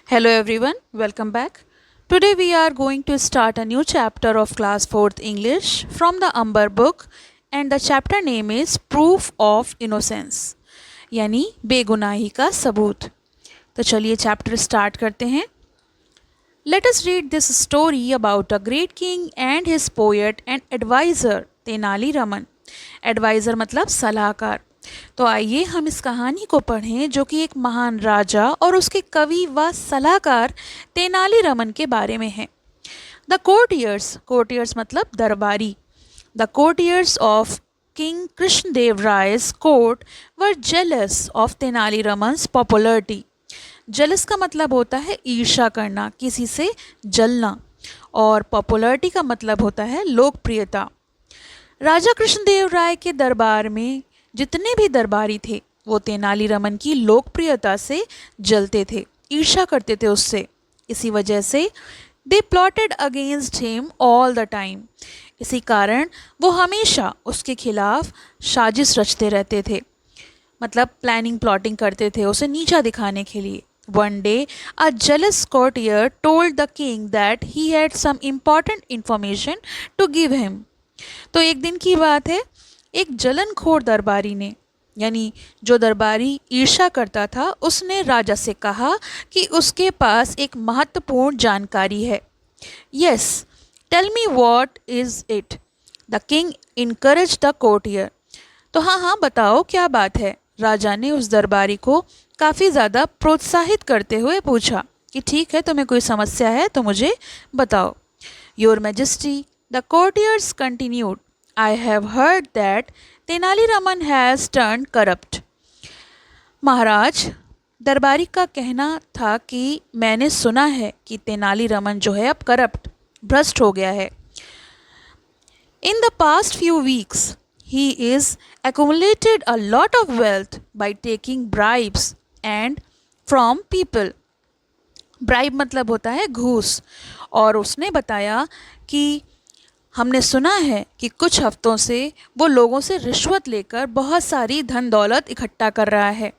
Hello everyone, welcome back. Today we are going to start a new chapter of class 4th English from the Amber book and the chapter name is Proof of Innocence यानी बेगुनाही का सबूत। तो चलिए chapter start करते हैं। Let us read this story about a great king and his poet and advisor Tenali Raman. Advisor मतलब सलाहकार। तो आइए हम इस कहानी को पढ़ें जो कि एक महान राजा और उसके कवि व सलाहकार तेनाली रमन के बारे में है। द कोर्टियर्स मतलब दरबारी। The courtiers of king Krishnadeva Raya's court were jealous of Tenali Raman's popularity. Jealous का मतलब होता है ईर्ष्या करना, किसी से जलना, और पॉपुलरिटी का मतलब होता है लोकप्रियता। राजा कृष्णदेव राय के दरबार में जितने भी दरबारी थे वो तेनाली रमन की लोकप्रियता से जलते थे, ईर्ष्या करते थे उससे। इसी वजह से they plotted against him all the time. इसी कारण वो हमेशा उसके खिलाफ साजिश रचते रहते थे, मतलब प्लानिंग प्लॉटिंग करते थे उसे नीचा दिखाने के लिए। One day, a jealous courtier told the king that he had some important information to give him. तो एक दिन की बात है, एक जलनखोर दरबारी ने, यानी जो दरबारी ईर्ष्या करता था, उसने राजा से कहा कि उसके पास एक महत्वपूर्ण जानकारी है। Yes, tell me what is it? The king encouraged the courtier. तो हाँ बताओ क्या बात है। राजा ने उस दरबारी को काफ़ी ज़्यादा प्रोत्साहित करते हुए पूछा कि ठीक है, तुम्हें कोई समस्या है तो मुझे बताओ। Your majesty, the courtiers continued, I have heard that Tenali Raman has turn corrupt. महाराज, दरबारी का कहना था कि मैंने सुना है कि तेनाली रमन जो है अब करप्ट, भ्रष्ट हो गया है। In the past few weeks he is accumulated a lot of wealth by taking bribes and from people. bribe मतलब होता है घूस, और उसने बताया कि हमने सुना है कि कुछ हफ्तों से वो लोगों से रिश्वत लेकर बहुत सारी धन दौलत इकट्ठा कर रहा है।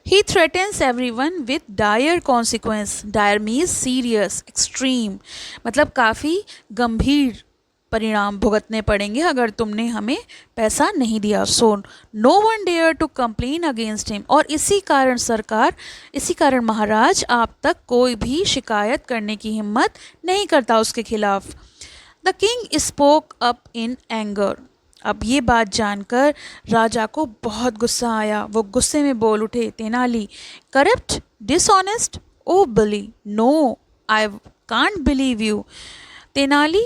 He threatens everyone with dire consequence. Dire means serious, extreme, मतलब काफ़ी गंभीर परिणाम भुगतने पड़ेंगे अगर तुमने हमें पैसा नहीं दिया। So no one dare to complain against him. और इसी कारण महाराज आप तक कोई भी शिकायत करने की हिम्मत नहीं करता उसके खिलाफ। The king spoke up in anger. अब ये बात जानकर राजा को बहुत गुस्सा आया। वो गुस्से में बोल उठे, तेनाली, करप्ट, डिसऑनेस्ट, ओ बली, no, I can't believe you. Tenali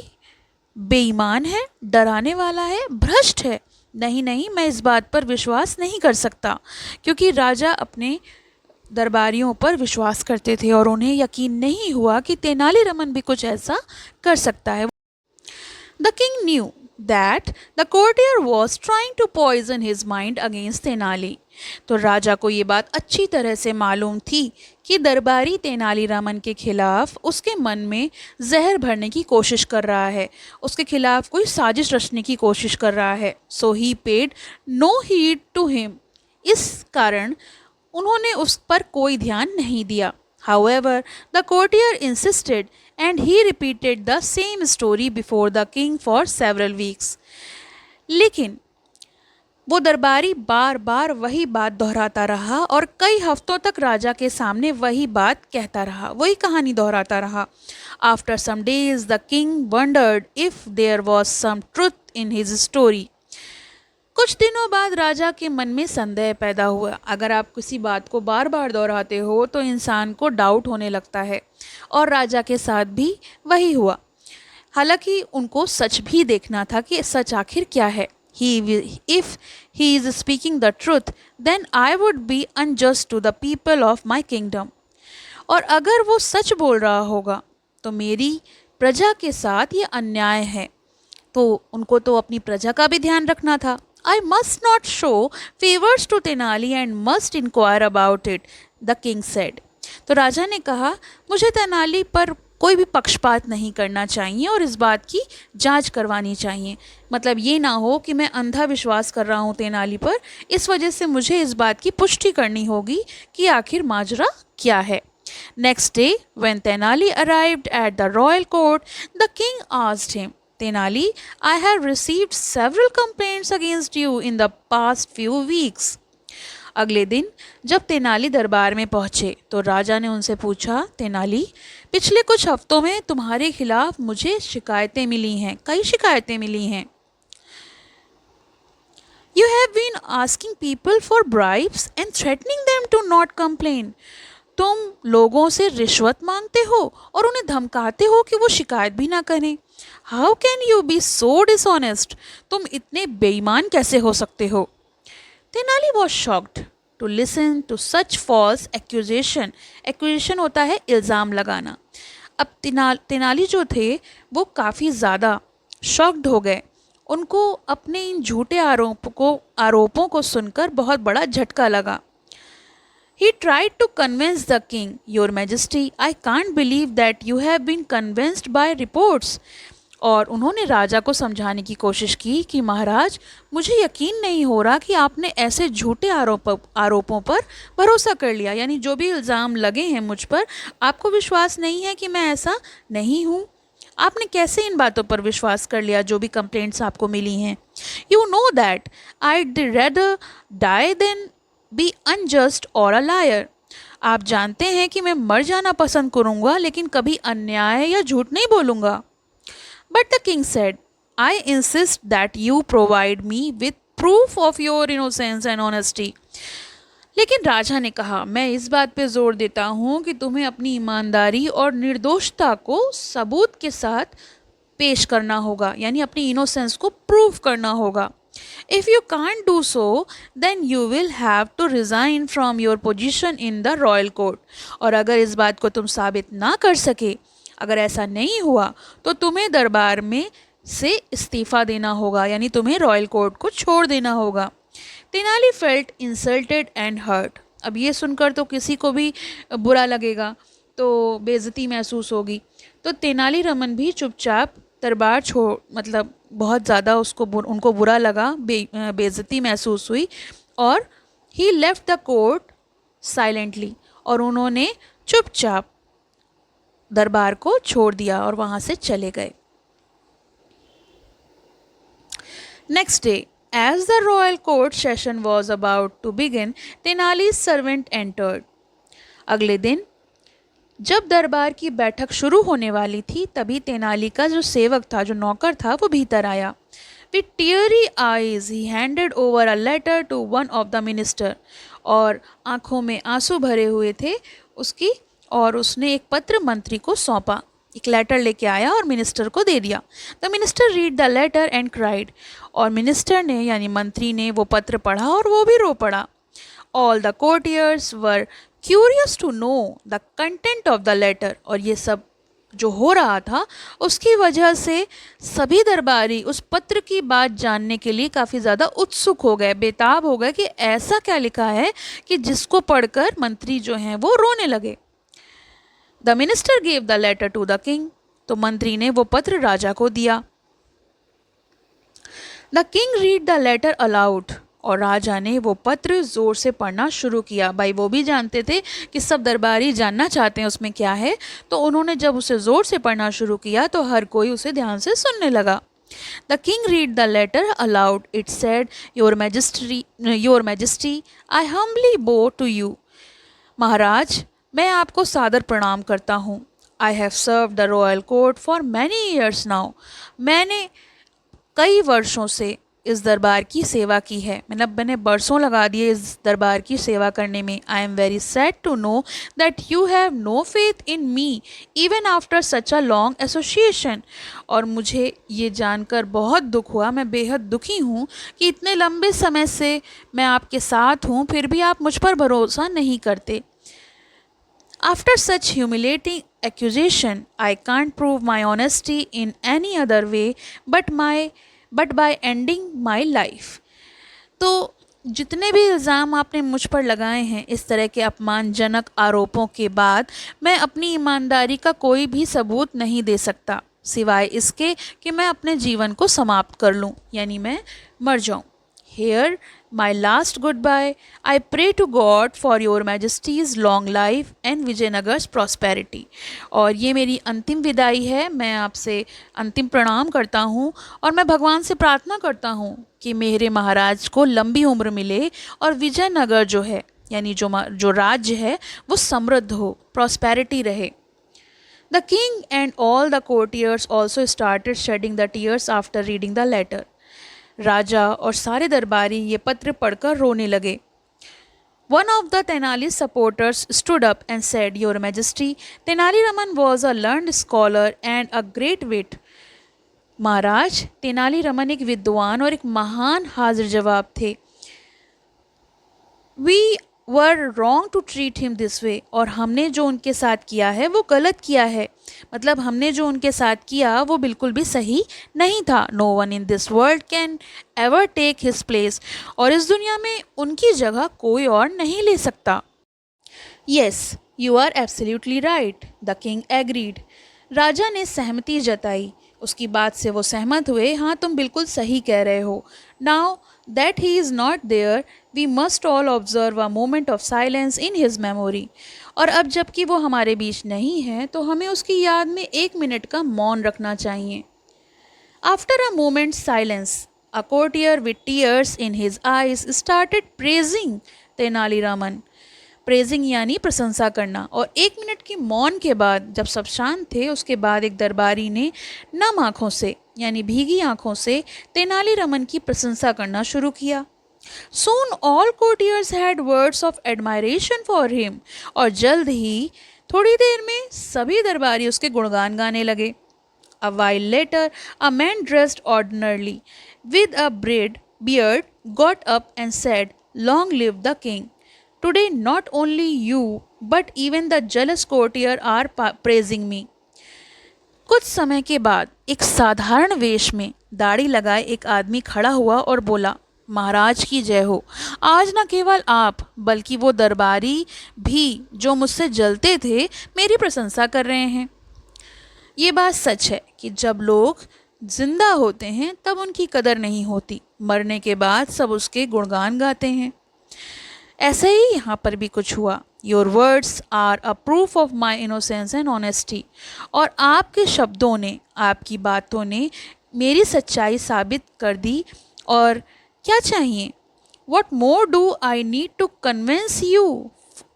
बेईमान है, डराने वाला है, भ्रष्ट है। नहीं, मैं इस बात पर विश्वास नहीं कर सकता, क्योंकि राजा अपने दरबारियों पर विश्वास करते थे और उन्हें यकीन नहीं हुआ कि तेनाली रमन भी कुछ ऐसा कर सकता है। The king new that the courtier was trying to poison his mind against Tenali. तो राजा को ये बात अच्छी तरह से मालूम थी कि दरबारी तेनाली रामन के खिलाफ उसके मन में जहर भरने की कोशिश कर रहा है, उसके खिलाफ कोई साजिश रचने की कोशिश कर रहा है। So he paid no heed to him. इस कारण उन्होंने उस पर कोई ध्यान नहीं दिया। However, the courtier insisted and he repeated the same story before the king for several weeks. लेकिन वो दरबारी बार बार वही बात दोहराता रहा और कई हफ्तों तक राजा के सामने वही बात कहता रहा, वही कहानी दोहराता रहा। After some days, the king wondered if there was some truth in his story. कुछ दिनों बाद राजा के मन में संदेह पैदा हुआ। अगर आप किसी बात को बार बार दोहराते हो तो इंसान को डाउट होने लगता है, और राजा के साथ भी वही हुआ। हालांकि उनको सच भी देखना था कि सच आखिर क्या है। If he is speaking the truth, then I would be unjust to the people of my kingdom. और अगर वो सच बोल रहा होगा तो मेरी प्रजा के साथ ये अन्याय है। तो उनको तो अपनी प्रजा का भी ध्यान रखना था। I must not show favors to Tenali and must inquire about it, the king said. तो राजा ने कहा, मुझे तेनाली पर कोई भी पक्षपात नहीं करना चाहिए और इस बात की जांच करवानी चाहिए। मतलब ये ना हो कि मैं अंधा विश्वास कर रहा हूँ तेनाली पर, इस वजह से मुझे इस बात की पुष्टि करनी होगी कि आखिर माजरा क्या है। Next day, when Tenali arrived at the royal court, the king asked him, Tenali, I have received several complaints against you in the past few weeks. अगले दिन जब तेनाली दरबार में पहुंचे तो राजा ने उनसे पूछा, तेनाली, पिछले कुछ हफ्तों में तुम्हारे खिलाफ मुझे शिकायतें मिली हैं, कई शिकायतें मिली हैं. You have been asking people for bribes and threatening them to not complain. तुम लोगों से रिश्वत मांगते हो और उन्हें धमकाते हो कि वो शिकायत भी ना करें. How can you be so dishonest? तुम इतने बेईमान कैसे हो सकते हो? Tenali was shocked to listen to such false accusation. Accusation होता है इल्ज़ाम लगाना. अब तेनाली जो थे वो काफ़ी ज़्यादा शॉक्ड हो गए. उनको अपने इन झूठे आरोपों को सुनकर बहुत बड़ा झटका लगा. He tried to convince the king, Your Majesty, I can't believe that you have been convinced by reports. और उन्होंने राजा को समझाने की कोशिश की कि महाराज, मुझे यकीन नहीं हो रहा कि आपने ऐसे झूठे आरोपों पर भरोसा कर लिया. यानी जो भी इल्ज़ाम लगे हैं मुझ पर, आपको विश्वास नहीं है कि मैं ऐसा नहीं हूँ. आपने कैसे इन बातों पर विश्वास कर लिया जो भी कंप्लेंट्स आपको मिली हैं. You know that I'd rather die than be unjust or a liar. आप जानते हैं कि मैं मर जाना पसंद करूँगा लेकिन कभी अन्याय या झूठ नहीं बोलूँगा. But the king said, I insist that you provide me with proof of your innocence and honesty. लेकिन राजा ने कहा, मैं इस बात पे जोर देता हूँ कि तुम्हें अपनी ईमानदारी और निर्दोषता को सबूत के साथ पेश करना होगा, यानी अपनी इनोसेंस को प्रूव करना होगा. If you can't do so, then you will have to resign from your position in the royal court. और अगर इस बात को तुम साबित ना कर सके, अगर ऐसा नहीं हुआ, तो तुम्हें दरबार में से इस्तीफ़ा देना होगा, यानी तुम्हें रॉयल कोर्ट को छोड़ देना होगा. Tenali felt insulted and hurt. अब ये सुनकर तो किसी को भी बुरा लगेगा, तो बेइज्जती महसूस होगी. तो तेनाली रामन भी चुपचाप दरबार मतलब बहुत ज़्यादा उनको बुरा लगा, बेइज्जती महसूस हुई, और ही लेफ्ट द कोर्ट साइलेंटली. और उन्होंने चुपचाप दरबार को छोड़ दिया और वहाँ से चले गए. Next day, as the royal court session was about to begin, Tenali's servant entered. अगले दिन जब दरबार की बैठक शुरू होने वाली थी, तभी तेनाली का जो सेवक था, जो नौकर था, वो भीतर आया. With teary eyes, he handed over a letter to one of the minister. और आँखों में आंसू भरे हुए थे उसकी, और उसने एक पत्र मंत्री को सौंपा. एक लेटर लेके आया और मिनिस्टर को दे दिया. The minister read the letter and cried. और मिनिस्टर ने यानी मंत्री ने वो पत्र पढ़ा और वो भी रो पड़ा. All the courtiers were curious to know the content of the letter. और ये सब जो हो रहा था उसकी वजह से सभी दरबारी उस पत्र की बात जानने के लिए काफ़ी ज़्यादा उत्सुक हो गए, बेताब हो गए कि ऐसा क्या लिखा है कि जिसको पढ़कर मंत्री जो हैं वो रोने लगे. The minister gave the letter to the king. तो मंत्री ने वो पत्र राजा को दिया. The king read the letter aloud. और राजा ने वो पत्र ज़ोर से पढ़ना शुरू किया. भाई वो भी जानते थे कि सब दरबारी जानना चाहते हैं उसमें क्या है, तो उन्होंने जब उसे ज़ोर से पढ़ना शुरू किया तो हर कोई उसे ध्यान से सुनने लगा. The king read the letter aloud. It said, your majesty, I humbly bow to you. महाराज, मैं आपको सादर प्रणाम करता हूँ. I have serve the royal court for many years now. मैंने कई वर्षों से इस दरबार की सेवा की है, मतलब मैंने बरसों लगा दिए इस दरबार की सेवा करने में. I am very sad to know that you have no faith in me even after such a long association. और मुझे ये जानकर बहुत दुख हुआ, मैं बेहद दुखी हूँ कि इतने लंबे समय से मैं आपके साथ हूँ, फिर भी आप मुझ पर भरोसा नहीं करते. After such humiliating accusation, I can't prove my honesty in any other way but by ending my life. तो जितने भी इल्ज़ाम आपने मुझ पर लगाए हैं इस तरह के अपमानजनक आरोपों के बाद, मैं अपनी ईमानदारी का कोई भी सबूत नहीं दे सकता सिवाय इसके कि मैं अपने जीवन को समाप्त कर लूँ, यानी मैं मर जाऊँ. Here, my last goodbye. I pray to God for your Majesty's long life and विजयनगर's prosperity. और ये मेरी अंतिम विदाई है, मैं आपसे अंतिम प्रणाम करता हूँ और मैं भगवान से प्रार्थना करता हूँ कि मेरे महाराज को लंबी उम्र मिले और विजयनगर जो है यानी जो राज्य है वो समृद्ध हो, प्रॉस्पेरिटी रहे. The king and all the courtiers also started shedding the tears after reading the letter. राजा और सारे दरबारी ये पत्र पढ़कर रोने लगे. One of the Tenali's supporters stood up and said, Your Majesty, Tenali Raman was a learned scholar and a great wit. महाराज, तेनाली रमन एक विद्वान और एक महान हाजिर जवाब थे. We were wrong to treat him this way. और हमने जो उनके साथ किया है वो गलत किया है. मतलब हमने जो उनके साथ किया वो बिल्कुल भी सही नहीं था. No one in this world can ever take his place. और इस दुनिया में उनकी जगह कोई और नहीं ले सकता. Yes, you are absolutely right. The king agreed. राजा ने सहमति जताई. उसकी बात से वो सहमत हुए. हाँ, तुम बिल्कुल सही कह रहे हो. Now that he is not there, we must all observe a moment of silence in his memory. और अब जबकि वो हमारे बीच नहीं है तो हमें उसकी याद में 1 मिनट का मौन रखना चाहिए. After a moment's silence, a courtier with tears in his eyes started praising Tenali Raman. Praising यानी प्रशंसा करना. और 1 मिनट की मौन के बाद जब सब शांत थे उसके बाद एक दरबारी ने नम आँखों से यानी भीगी आँखों से तेनाली रमन की प्रशंसा करना शुरू किया. Soon all courtiers had words of admiration for him. और जल्द ही थोड़ी देर में सभी दरबारी उसके गुणगान गाने लगे. A while later, a man dressed ordinarily with a beard got up and said, Long live the king. Today not only you but even the jealous courtier are praising me. कुछ समय के बाद एक साधारण वेश में दाढ़ी लगाए एक आदमी खड़ा हुआ और बोला, महाराज की जय हो. आज न केवल आप बल्कि वो दरबारी भी जो मुझसे जलते थे मेरी प्रशंसा कर रहे हैं. ये बात सच है कि जब लोग जिंदा होते हैं तब उनकी कदर नहीं होती, मरने के बाद सब उसके गुणगान गाते हैं. ऐसे ही यहाँ पर भी कुछ हुआ. Your words are a proof of my innocence and honesty. और आपके शब्दों ने, आपकी बातों ने मेरी सच्चाई साबित कर दी. और क्या चाहिए? What more do I need to convince you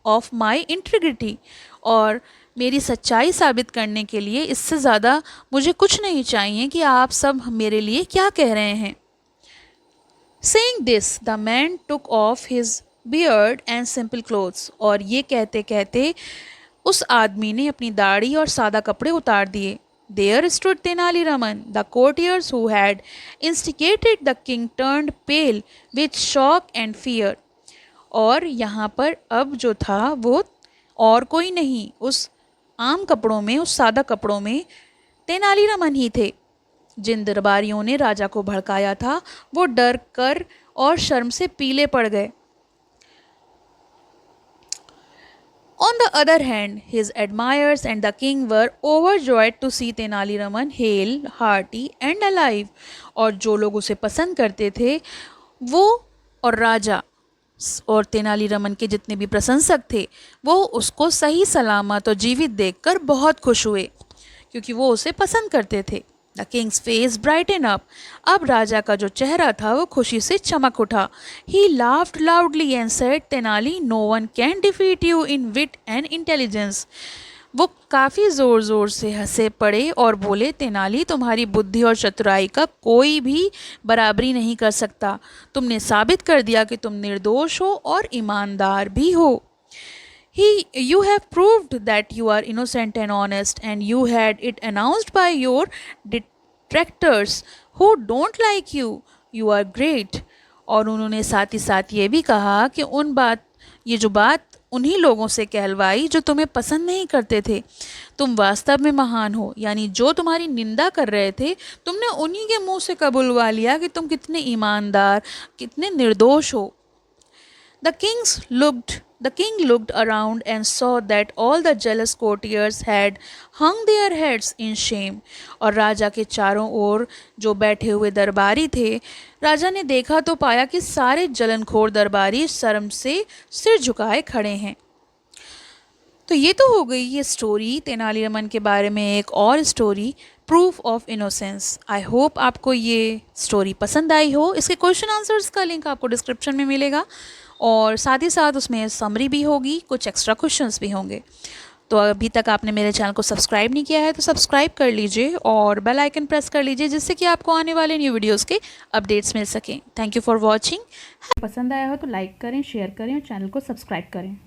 of my integrity. और मेरी सच्चाई साबित करने के लिए इससे ज़्यादा मुझे कुछ नहीं चाहिए कि आप सब मेरे लिए क्या कह रहे हैं. Saying this, the man took off his beard and simple clothes. और ये कहते कहते उस आदमी ने अपनी दाढ़ी और सादा कपड़े उतार दिए. There stood Tenali Raman. The courtiers who had instigated the king turned pale with shock and fear. और यहाँ पर अब जो था वो और कोई नहीं, उस आम कपड़ों में, उस सादा कपड़ों में तेनाली रामन ही थे. जिन दरबारियों ने राजा को भड़काया था वो डर कर और शर्म से पीले पड़ गए. On the other hand, his admirers and the king were overjoyed to see Tenali Raman hale, hearty and alive. और जो लोग उसे पसंद करते थे वो और राजा और तेनाली रमन के जितने भी प्रशंसक थे वो उसको सही सलामत और जीवित देखकर बहुत खुश हुए क्योंकि वो उसे पसंद करते थे. The king's face brightened up. अब राजा का जो चेहरा था वो खुशी से चमक उठा. He laughed loudly and said, Tenali, no one can defeat you in wit and intelligence. वो काफ़ी ज़ोर ज़ोर से हंसे पड़े और बोले, तेनाली, तुम्हारी बुद्धि और चतुराई का कोई भी बराबरी नहीं कर सकता. तुमने साबित कर दिया कि तुम निर्दोष हो और ईमानदार भी हो. You have proved that you are innocent and honest, and you had it announced by your detractors who don't like you. You are great. और उन्होंने साथ ही साथ ये भी कहा कि ये जो बात उन्हीं लोगों से कहलवाई जो तुम्हें पसंद नहीं करते थे. तुम वास्तव में महान हो. यानी जो तुम्हारी निंदा कर रहे थे तुमने उन्हीं के मुंह से कबूलवा लिया कि तुम कितने ईमानदार, कितने निर्दोष हो. The king looked around and saw that all the jealous courtiers had hung their heads in shame. और राजा के चारों ओर जो बैठे हुए दरबारी थे, राजा ने देखा तो पाया कि सारे जलनखोर दरबारी शर्म से सिर झुकाए खड़े हैं। तो ये तो हो गई ये स्टोरी तेनालीरामन के बारे में। एक और story, proof of innocence. I hope आपको ये स्टोरी पसंद आई हो। इसके क्वेश्चन आंसर्स का लिंक आपको डिस्क्रिप्शन में मिलेगा और साथ ही साथ उसमें समरी भी होगी, कुछ एक्स्ट्रा क्वेश्चंस भी होंगे। तो अभी तक आपने मेरे चैनल को सब्सक्राइब नहीं किया है तो सब्सक्राइब कर लीजिए और बेल आइकन प्रेस कर लीजिए, जिससे कि आपको आने वाले न्यू वीडियोस के अपडेट्स मिल सकें। Thank you for watching. पसंद आया हो तो लाइक करें, शेयर करें और चैनल को सब्सक्राइब करें।